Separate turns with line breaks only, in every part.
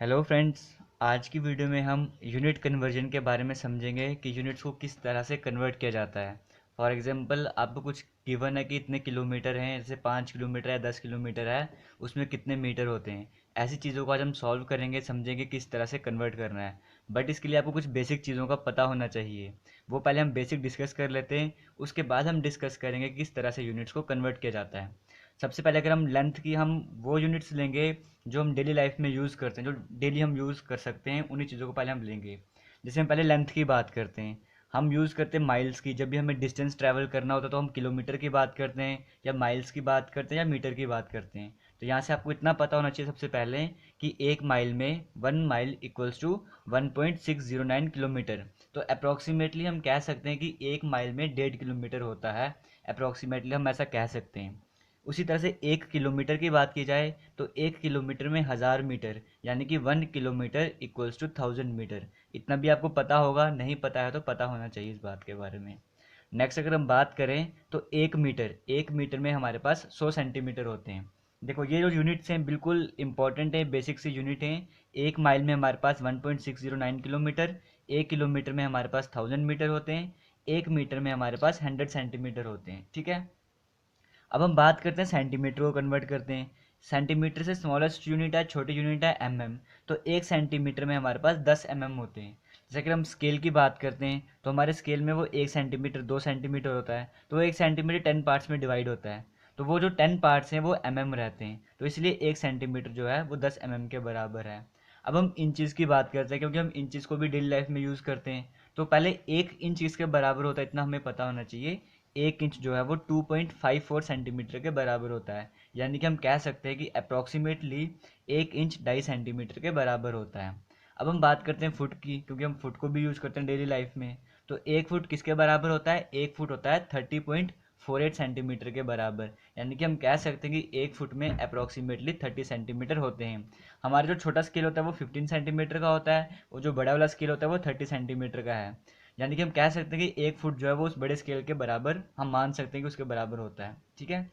Hello friends. आज की video में हम यूनिट कन्वर्जन के बारे में समझेंगे कि यूनिट्स को किस तरह से कन्वर्ट किया जाता है। फॉर एग्जांपल आपको कुछ गिवन है कि इतने किलोमीटर हैं, जैसे 5 किलोमीटर है, 10 किलोमीटर है, उसमें कितने मीटर होते हैं। ऐसी चीज़ों को आज हम सॉल्व करेंगे, समझेंगे किस तरह से कन्वर्ट करना है। बट इसके लिए आपको कुछ बेसिक चीज़ों का पता होना चाहिए। वो पहले हम बेसिक डिस्कस कर लेते हैं, उसके बाद हम डिस्कस करेंगे कि किस तरह से यूनिट्स को कन्वर्ट किया जाता है। सबसे पहले अगर हम लेंथ की हम वो यूनिट्स लेंगे जो हम डेली लाइफ में यूज़ करते हैं, जो डेली हम यूज़ कर सकते हैं, उन्हीं चीज़ों को पहले हम लेंगे। जैसे हम पहले लेंथ की बात करते हैं, हम यूज़ करते हैं माइल्स की। जब भी हमें डिस्टेंस ट्रैवल करना होता है तो हम किलोमीटर की बात करते हैं, या माइल्स की बात करते हैं, या मीटर की बात करते हैं। तो यहाँ से आपको इतना पता होना चाहिए सबसे पहले कि एक माइल में 1 माइल इक्वल्स टू 1.609 किलोमीटर। तो अप्रॉक्सीमेटली हम कह सकते हैं कि एक माइल में 1.5 किलोमीटर होता है। अप्रॉक्सीमेटली हम ऐसा कह सकते हैं। उसी तरह से 1 किलोमीटर की बात की जाए तो 1 किलोमीटर में 1000 मीटर, यानी कि 1 किलोमीटर इक्वल्स टू 1000 मीटर। इतना भी आपको पता होगा, नहीं पता है तो पता होना चाहिए इस बात के बारे में। नेक्स्ट अगर हम बात करें तो 1 मीटर में हमारे पास 100 सेंटीमीटर होते हैं। देखो ये जो यूनिट्स हैं बिल्कुल इंपॉर्टेंट है, बेसिक सी यूनिट हैं। एक माइल में हमारे पास 1.609 किलोमीटर, 1 किलोमीटर में हमारे पास 1000 मीटर होते हैं, 1 मीटर में हमारे पास 100 सेंटीमीटर होते हैं। ठीक है। अब हम बात करते हैं सेंटीमीटर को कन्वर्ट करते हैं। सेंटीमीटर से स्मॉलेस्ट यूनिट है, छोटी यूनिट है एमएम। तो 1 सेंटीमीटर में हमारे पास 10 एमएम होते हैं। जैसे कि हम स्केल की बात करते हैं तो हमारे स्केल में वो 1 सेंटीमीटर 2 सेंटीमीटर होता है, तो वो 1 सेंटीमीटर 10 पार्ट्स में डिवाइड होता है। तो वो जो 10 पार्ट्स हैं वो एमएम रहते हैं, तो इसलिए 1 सेंटीमीटर जो है वो 10 एमएम के बराबर है। अब हम इंचज़ की बात करते हैं, क्योंकि हम इंचज़ को भी डेली लाइफ में यूज़ करते हैं। तो पहले 1 इंच किसके बराबर होता है इतना हमें पता होना चाहिए। 1 इंच जो है वो 2.54 सेंटीमीटर के बराबर होता है। यानी कि हम कह सकते हैं कि अप्रॉक्सीमेटली 1 इंच 2.5 सेंटीमीटर के बराबर होता है। अब हम बात करते हैं फुट की, क्योंकि हम फुट को भी यूज़ करते हैं डेली लाइफ में। तो 1 फुट किसके बराबर होता है, 1 फुट होता है 30.48 सेंटीमीटर के बराबर। यानी कि हम कह सकते हैं कि 1 फुट में अप्रॉक्सीमेटली 30 सेंटीमीटर होते हैं। हमारा जो छोटा स्केल होता है वो 15 सेंटीमीटर का होता है, वो जो बड़ा वाला स्केल होता है वो 30 सेंटीमीटर का है। यानी कि हम कह सकते हैं कि 1 फुट जो है वो उस बड़े स्केल के बराबर हम मान सकते हैं कि उसके बराबर होता है। ठीक है।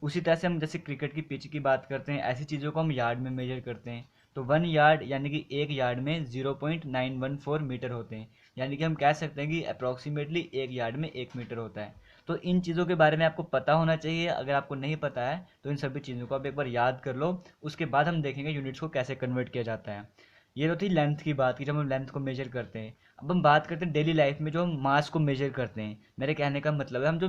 उसी तरह से हम जैसे क्रिकेट की पिच की बात करते हैं, ऐसी चीज़ों को हम यार्ड में मेजर करते हैं। तो 1 यार्ड यानी कि 1 यार्ड में 0.914 मीटर होते हैं। यानी कि हम कह सकते हैं कि अप्रॉक्सीमेटली 1 यार्ड में 1 मीटर होता है। तो इन चीज़ों के बारे में आपको पता होना चाहिए। अगर आपको नहीं पता है तो इन सभी चीज़ों को आप एक बार याद कर लो, उसके बाद हम देखेंगे यूनिट्स को कैसे कन्वर्ट किया जाता है। ये तो थी लेंथ की बात की, जब हम लेंथ को मेजर करते हैं। अब हम बात करते हैं डेली लाइफ में जो हम मास को मेजर करते हैं। मेरे कहने का मतलब है हम जो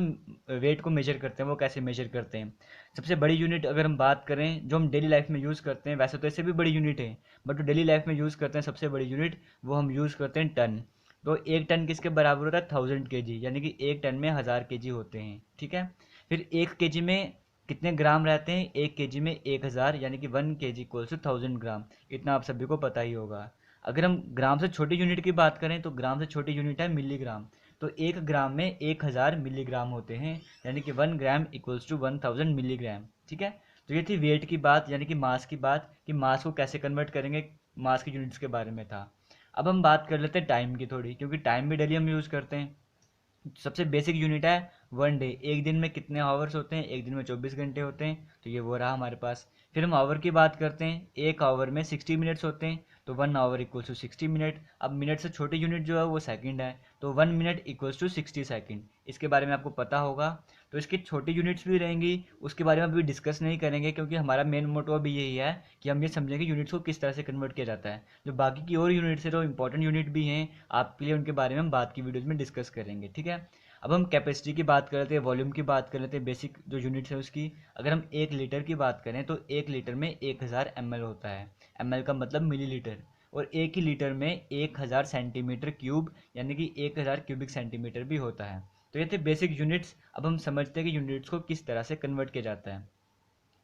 वेट को मेजर करते हैं वो कैसे मेजर करते हैं। सबसे बड़ी यूनिट अगर हम बात करें जो हम डेली लाइफ में यूज़ करते हैं, वैसे तो इससे भी बड़ी यूनिट है, बट जो डेली लाइफ में यूज़ करते हैं सबसे बड़ी यूनिट वो हम यूज़ करते हैं टन। तो 1 टन किसके बराबर होता है, 1000 केजी, यानी कि 1 टन में 1000 केजी होते हैं। ठीक है। फिर 1 केजी में कितने ग्राम रहते हैं, 1 केजी में 1000, यानी कि 1 केजी इक्वल्स टू 1000 ग्राम। इतना आप सभी को पता ही होगा। अगर हम ग्राम से छोटी यूनिट की बात करें तो ग्राम से छोटी यूनिट है मिलीग्राम। तो 1 ग्राम में 1000 मिलीग्राम होते हैं, यानी कि 1 ग्राम इक्वल्स टू 1000 मिलीग्राम। ठीक है। तो ये थी वेट की बात, यानी कि मास की बात, कि मास को कैसे कन्वर्ट करेंगे, मास की यूनिट्स के बारे में था। अब हम बात कर लेते हैं टाइम की थोड़ी, क्योंकि टाइम भी डेली हम यूज़ करते हैं। सबसे बेसिक यूनिट है 1 डे। एक दिन में कितने आवर्स होते हैं, एक दिन में 24 घंटे होते हैं, तो ये वो रहा हमारे पास। फिर हम आवर की बात करते हैं, 1 आवर में 60 मिनट्स होते हैं, तो 1 आवर इक्वल्स टू 60 मिनट। अब मिनट से छोटी यूनिट जो है वो सेकंड है, तो 1 मिनट इक्वल्स टू 60 सेकंड। इसके बारे में आपको पता होगा। तो इसकी छोटी यूनिट्स भी रहेंगी, उसके बारे में अभी डिस्कस नहीं करेंगे, क्योंकि हमारा मेन मोटो अभी यही है कि हम ये समझेंगे यूनिट्स को किस तरह से कन्वर्ट किया जाता है। जो बाकी की और यूनिट्स है, जो इंपॉर्टेंट यूनिट भी हैं आपके लिए, उनके बारे में हम बाद की वीडियोज़ में डिस्कस करेंगे। ठीक है। अब हम कैपेसिटी की बात कर लेते हैं, वॉल्यूम की बात कर लेते हैं, बेसिक जो यूनिट्स है उसकी। अगर हम 1 लीटर की बात करें तो 1 लीटर में 1000 ml होता है। ml का मतलब मिलीलीटर। और एक ही लीटर में 1000 सेंटीमीटर क्यूब, यानी कि 1000 क्यूबिक सेंटीमीटर भी होता है। तो ये थे बेसिक यूनिट्स। अब हम समझते हैं कि यूनिट्स को किस तरह से कन्वर्ट किया जाता है।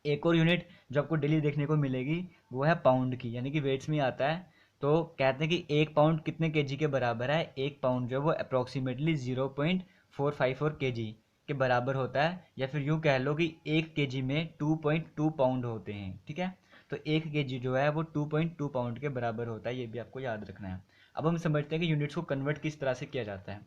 एक और यूनिट जो आपको डेली देखने को मिलेगी वो है पाउंड की, यानी कि वेट्स में आता है। तो कहते हैं कि 1 पाउंड कितने केजी के बराबर है। 1 पाउंड जो है वो अप्रॉक्सीमेटली 0.454 केजी के बराबर होता है, या फिर यूँ कह लो कि 1 केजी में 2.2 पाउंड होते हैं। ठीक है। तो 1 केजी जो है वो 2.2 पाउंड के बराबर होता है, ये भी आपको याद रखना है। अब हम समझते हैं कि यूनिट्स को कन्वर्ट किस तरह से किया जाता है।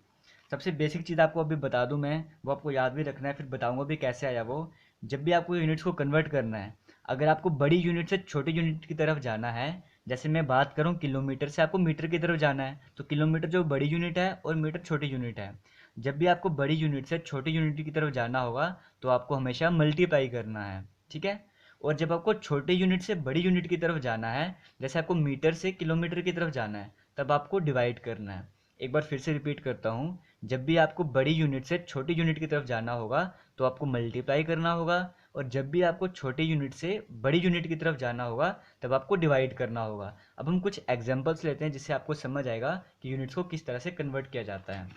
सबसे बेसिक चीज़ आपको अभी बता दूं मैं, वो आपको याद भी रखना है, फिर बताऊंगा भी कैसे आया वो। जब भी आपको यूनिट्स को कन्वर्ट करना है, अगर आपको बड़ी यूनिट से छोटी यूनिट की तरफ जाना है जैसे मैं बात करूँ किलोमीटर से, आपको मीटर की तरफ जाना है तो किलोमीटर जो बड़ी यूनिट है और मीटर छोटी यूनिट है। जब भी आपको बड़ी यूनिट से छोटी यूनिट की तरफ जाना होगा तो आपको हमेशा मल्टीप्लाई करना है, ठीक है। और जब आपको छोटी यूनिट से बड़ी यूनिट की तरफ जाना है, जैसे आपको मीटर से किलोमीटर की तरफ जाना है, तब आपको डिवाइड करना है। एक बार फिर से रिपीट करता हूँ, जब भी आपको बड़ी यूनिट से छोटी यूनिट की तरफ जाना होगा तो आपको मल्टीप्लाई करना होगा, और जब भी आपको छोटी यूनिट से बड़ी यूनिट की तरफ जाना होगा तब आपको डिवाइड करना होगा। अब हम कुछ एग्जांपल्स लेते हैं जिससे आपको समझ आएगा कि यूनिट्स को किस तरह से कन्वर्ट किया जाता है।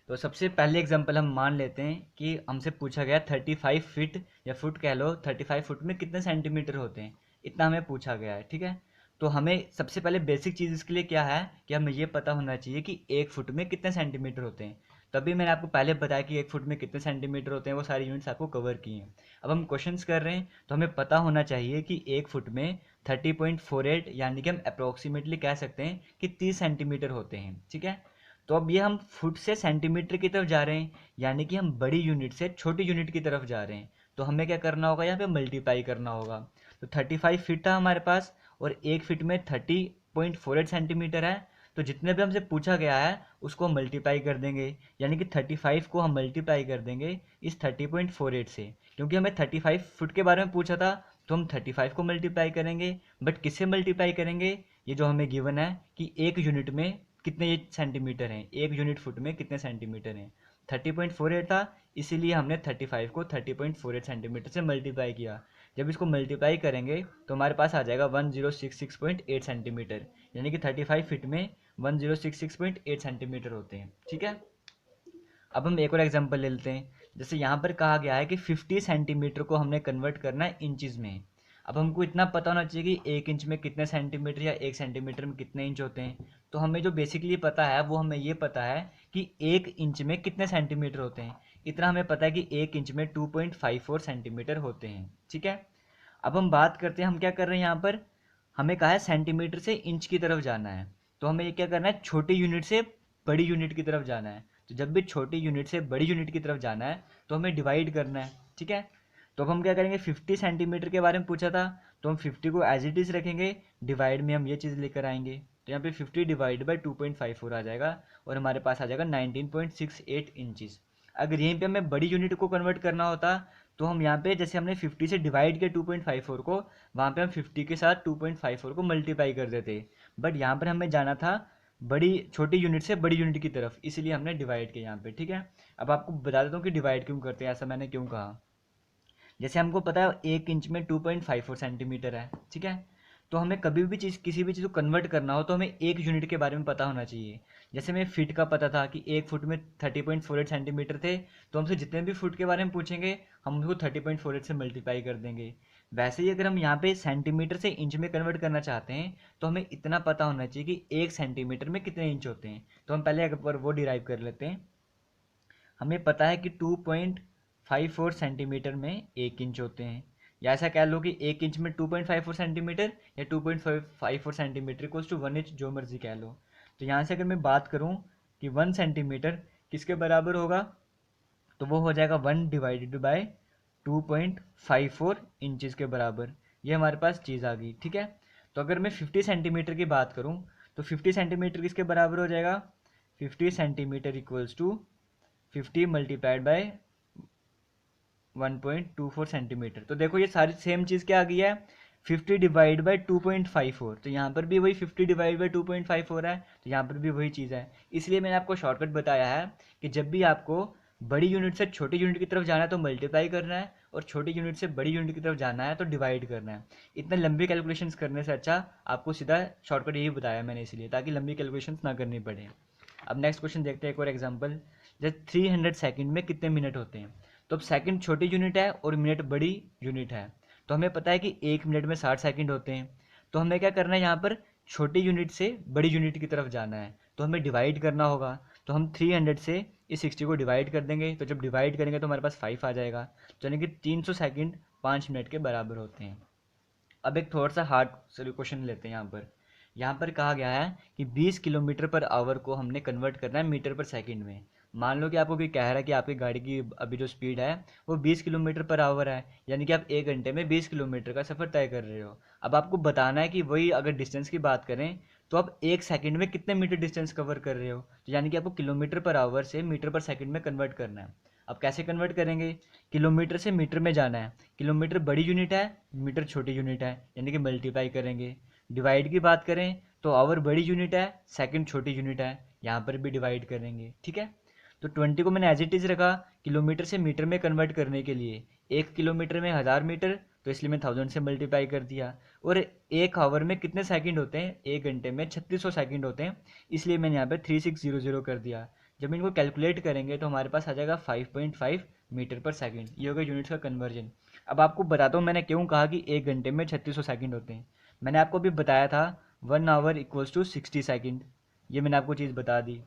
तो सबसे पहले एग्जांपल हम मान लेते हैं कि हमसे पूछा गया 35 फीट या फुट कह लो, 35 फुट में कितने सेंटीमीटर होते हैं, इतना हमें पूछा गया है, ठीक है। तो हमें सबसे पहले बेसिक चीज़ इसके लिए क्या है कि हमें ये पता होना चाहिए कि एक फुट में कितने सेंटीमीटर होते हैं। तभी मैंने आपको पहले बताया कि एक फुट में कितने सेंटीमीटर होते हैं, वो सारी यूनिट्स आपको कवर की हैं। अब हम क्वेश्चंस कर रहे हैं तो हमें पता होना चाहिए कि एक फुट में 30.48 यानी कि हम अप्रोक्सीमेटली कह सकते हैं कि 30 सेंटीमीटर होते हैं, ठीक है। तो अब ये हम फुट से सेंटीमीटर की तरफ जा रहे हैं, यानी कि हम बड़ी यूनिट से छोटी यूनिट की तरफ जा रहे हैं, तो हमें क्या करना होगा, यहाँ पे मल्टीप्लाई करना होगा। तो 35 फीट था हमारे पास और एक फीट में 30.48 सेंटीमीटर है, तो जितने भी हमसे पूछा गया है उसको हम मल्टीप्लाई कर देंगे, यानी कि 35 को हम मल्टीप्लाई कर देंगे इस 30.48 से, क्योंकि हमें 35 फुट के बारे में पूछा था तो हम 35 को मल्टीप्लाई करेंगे। बट किससे मल्टीप्लाई करेंगे, ये जो हमें गिवन है कि एक यूनिट में कितने ये सेंटीमीटर हैं, एक यूनिट फुट में कितने सेंटीमीटर हैं। 30.48 था, इसीलिए हमने 35 को 30.48 सेंटीमीटर से मल्टीप्लाई किया। जब इसको मल्टीप्लाई करेंगे तो हमारे पास आ जाएगा 1066.8 सेंटीमीटर, यानी कि 35 फीट में 1066.8 सेंटीमीटर होते हैं, ठीक है। अब हम एक और एग्जांपल ले लेते हैं। जैसे यहाँ पर कहा गया है कि 50 सेंटीमीटर को हमने कन्वर्ट करना है इंचज़ में। अब हमको इतना पता होना चाहिए कि एक इंच में कितने सेंटीमीटर या एक सेंटीमीटर में कितने इंच होते हैं। तो हमें जो बेसिकली पता है वो हमें ये पता है कि एक इंच में कितने सेंटीमीटर होते हैं। इतना हमें पता है कि एक इंच में 2.54 सेंटीमीटर होते हैं, ठीक है। अब हम बात करते हैं, हम क्या कर रहे हैं यहाँ पर, हमें कहा है सेंटीमीटर से इंच की तरफ जाना है, तो हमें ये क्या करना है, छोटी यूनिट से बड़ी यूनिट की तरफ जाना है। तो जब भी छोटी यूनिट से बड़ी यूनिट की तरफ जाना है तो हमें डिवाइड करना है, ठीक है। तो अब हम क्या करेंगे, 50 सेंटीमीटर के बारे में पूछा था तो हम 50 को एज इट इज़ रखेंगे, डिवाइड में हम ये चीज़ लेकर आएंगे, तो यहाँ पे 50 डिवाइड बाई 2.54 आ जाएगा और हमारे पास आ जाएगा 19.68 इंचज़। अगर यहीं पे हमें बड़ी यूनिट को कन्वर्ट करना होता तो हम यहाँ पे जैसे हमने 50 से डिवाइड किया 2.54 को, वहाँ पे हम 50 के साथ 2.54 को मल्टीप्लाई कर देते। बट यहाँ पर हमें जाना था बड़ी छोटी यूनिट से बड़ी यूनिट की तरफ, इसलिए हमने डिवाइड किया यहाँ पे, ठीक है। अब आपको बता देता हूँ कि डिवाइड क्यों करते हैं, ऐसा मैंने क्यों कहा। जैसे हमको पता है एक इंच में 2.54 सेंटीमीटर है, ठीक है। तो हमें कभी भी चीज़, किसी भी चीज़ को कन्वर्ट करना हो तो हमें एक यूनिट के बारे में पता होना चाहिए। जैसे हमें फीट का पता था कि एक फुट में 30.48 सेंटीमीटर थे, तो हमसे जितने भी फुट के बारे में पूछेंगे हम उसको 30.48 से मल्टीप्लाई कर देंगे। वैसे ही अगर हम यहाँ पे सेंटीमीटर से इंच में कन्वर्ट करना चाहते हैं तो हमें इतना पता होना चाहिए कि एक सेंटीमीटर में कितने इंच होते हैं। तो हम पहले एक बार वो डिराइव कर लेते हैं। हमें पता है कि 2.54 सेंटीमीटर में एक इंच होते हैं, या ऐसा कह लो कि एक इंच में 2.54 सेंटीमीटर या 2.54 सेंटीमीटर इक्वल्स टू 1 इंच, जो मर्जी कह लो। तो यहाँ से अगर मैं बात करूँ कि 1 सेंटीमीटर किसके बराबर होगा, तो वो हो जाएगा 1 डिवाइडेड बाय 2.54 इंचज़ के बराबर। ये हमारे पास चीज़ आ गई, ठीक है। तो अगर मैं 50 सेंटीमीटर की बात करूँ तो 50 सेंटीमीटर किसके बराबर हो जाएगा, 50 centimetre equals to 50 multiplied by 1.24 centimetre. तो देखो ये सारी सेम चीज़ क्या आ गई है, 50 डिवाइड बाई 2.54। तो यहाँ पर भी वही 50 डिवाइड बाई 2.54 है, तो यहाँ पर भी वही चीज़ है। इसलिए मैंने आपको शॉर्टकट बताया है कि जब भी आपको बड़ी यूनिट से छोटी यूनिट की तरफ जाना है तो मल्टीप्लाई करना है, और छोटी यूनिट से बड़ी यूनिट की तरफ जाना है तो डिवाइड करना है। इतने लंबी कैलकुलेशंस करने से अच्छा आपको सीधा शॉर्टकट यही बताया मैंने, इसलिए ताकि लंबी कैलकुलेशंस ना करनी पड़े। अब नेक्स्ट क्वेश्चन देखते हैं, एक और एग्जांपल। जैसे 300 सेकंड में कितने मिनट होते हैं। तो अब सेकंड छोटी यूनिट है और मिनट बड़ी यूनिट है, तो हमें पता है कि एक मिनट में 60 सेकंड होते हैं। तो हमें क्या करना है, यहाँ पर छोटी यूनिट से बड़ी यूनिट की तरफ जाना है तो हमें डिवाइड करना होगा। तो हम 300 से इस 60 को डिवाइड कर देंगे, तो जब डिवाइड करेंगे तो हमारे पास 5 आ जाएगा, तो यानी कि 300 सेकंड 5 मिनट के बराबर होते हैं। अब एक थोड़ा सा हार्ड क्वेश्चन लेते हैं। यहाँ पर कहा गया है कि 20 किलोमीटर पर आवर को हमने कन्वर्ट करना है मीटर पर सेकंड में। मान लो कि आपको कोई कह रहा है कि आपकी गाड़ी की अभी जो स्पीड है वो 20 किलोमीटर पर आवर है, यानी कि आप 1 घंटे में 20 किलोमीटर का सफ़र तय कर रहे हो। अब आपको बताना है कि वही अगर डिस्टेंस की बात करें तो आप 1 सेकंड में कितने मीटर डिस्टेंस कवर कर रहे हो, तो यानी कि आपको किलोमीटर पर आवर से मीटर पर सेकंड में कन्वर्ट करना है। अब कैसे कन्वर्ट करेंगे? किलोमीटर से मीटर में जाना है, किलोमीटर बड़ी यूनिट है, मीटर छोटी यूनिट है, यानी कि मल्टीप्लाई करेंगे। डिवाइड की बात करें तो आवर बड़ी यूनिट है, सेकंड छोटी यूनिट है, यहाँ पर भी डिवाइड करेंगे। ठीक है, तो 20 को मैंने एज इट इज़ रखा किलोमीटर से मीटर में कन्वर्ट करने के लिए। 1 किलोमीटर में 1000 मीटर, तो इसलिए मैं 1000 से मल्टीप्लाई कर दिया। और 1 आवर में कितने सेकंड होते हैं? 1 घंटे में 3600 सेकंड होते हैं, इसलिए मैंने यहाँ पे 3600 कर दिया। जब इनको कैलकुलेट करेंगे तो हमारे पास आ जाएगा 5.5 मीटर पर सेकंड। ये होगा यूनिट्स का कन्वर्जन। अब आपको बताता हूँ मैंने क्यों कहा कि 1 घंटे में 3600 सेकंड होते हैं। मैंने आपको अभी बताया था 1 आवर इक्वल्स टू 60 सेकंड, ये मैंने आपको चीज़ बता दी।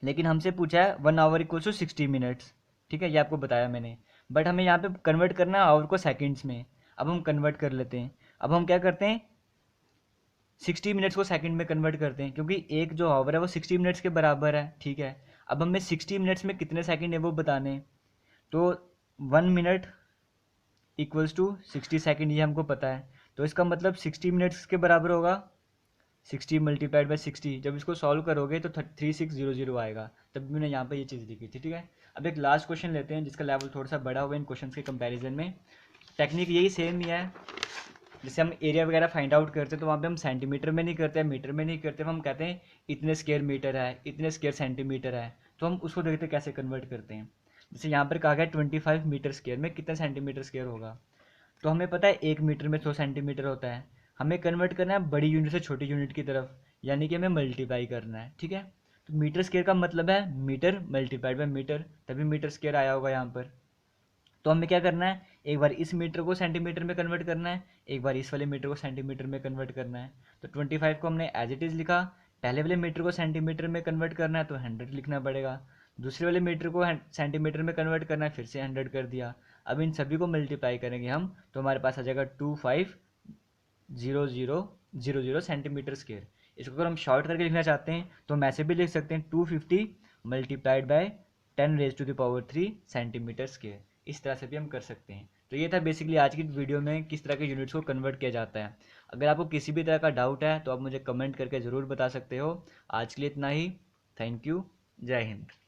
लेकिन हमसे पूछा है 1 आवर इक्वल्स टू 60 मिनट्स। ठीक है, ये आपको बताया मैंने, बट हमें यहाँ पे कन्वर्ट करना है आवर को सेकंड्स में। अब हम कन्वर्ट कर लेते हैं। अब हम क्या करते हैं, 60 मिनट्स को सेकंड में कन्वर्ट करते हैं, क्योंकि एक जो आवर है वो 60 मिनट्स के बराबर है। ठीक है, अब हमें 60 मिनट्स में कितने सेकंड है वो बताने हैं। तो 1 मिनट इक्वल्स टू 60 सेकंड, ये हमको पता है। तो इसका मतलब 60 मिनट्स के बराबर होगा 60 मल्टीप्लाइड बाई 60। जब इसको सॉल्व करोगे तो 3600 आएगा। तब मैंने यहाँ पे ये चीज़ लिखी थी। ठीक है, अब एक लास्ट क्वेश्चन लेते हैं जिसका लेवल थोड़ा सा बड़ा हुआ इन क्वेश्चन के कंपैरिजन में। टेक्निक यही सेम ही है, जैसे हम एरिया वगैरह फाइंड आउट करते हैं तो वहाँ पे हम सेंटीमीटर में नहीं करते, मीटर में नहीं करते, हम कहते हैं इतने स्क्वायर मीटर है, इतने स्क्वायर सेंटीमीटर है। तो हम उसको देखते कैसे कन्वर्ट करते हैं। जैसे यहाँ पर कहा गया 25 मीटर स्क्वायर में कितना सेंटीमीटर स्क्वायर होगा, तो हमें पता है 1 मीटर में 100 सेंटीमीटर होता है। हमें कन्वर्ट करना है बड़ी यूनिट से छोटी यूनिट की तरफ, यानी कि हमें मल्टीप्लाई करना है। ठीक है, तो मीटर स्क्वायर का मतलब है मीटर मल्टीप्लाइड बाय मीटर, तभी मीटर स्क्वायर आया होगा यहाँ पर। तो हमें क्या करना है, एक बार इस मीटर को सेंटीमीटर में कन्वर्ट करना है, एक बार इस वाले मीटर को सेंटीमीटर में कन्वर्ट करना है। तो 25 को हमने एज इट इज़ लिखा, पहले वाले मीटर को सेंटीमीटर में कन्वर्ट करना है तो 100 लिखना पड़ेगा, दूसरे वाले मीटर को सेंटीमीटर में कन्वर्ट करना है, फिर से 100 कर दिया। अब इन सभी को मल्टीप्लाई करेंगे हम तो हमारे पास आ जाएगा 2500 सेंटीमीटर स्क्वायर। इसको अगर हम शॉर्ट करके लिखना चाहते हैं तो हम ऐसे भी लिख सकते हैं 250 मल्टीप्लाइड बाय 10⁻³ सेंटीमीटर स्क्वायर। इस तरह से भी हम कर सकते हैं। तो ये था बेसिकली आज की वीडियो में किस तरह के यूनिट्स को कन्वर्ट किया जाता है। अगर आपको किसी भी तरह का डाउट है तो आप मुझे कमेंट करके ज़रूर बता सकते हो। आज के लिए इतना ही। Thank you. जय हिंद।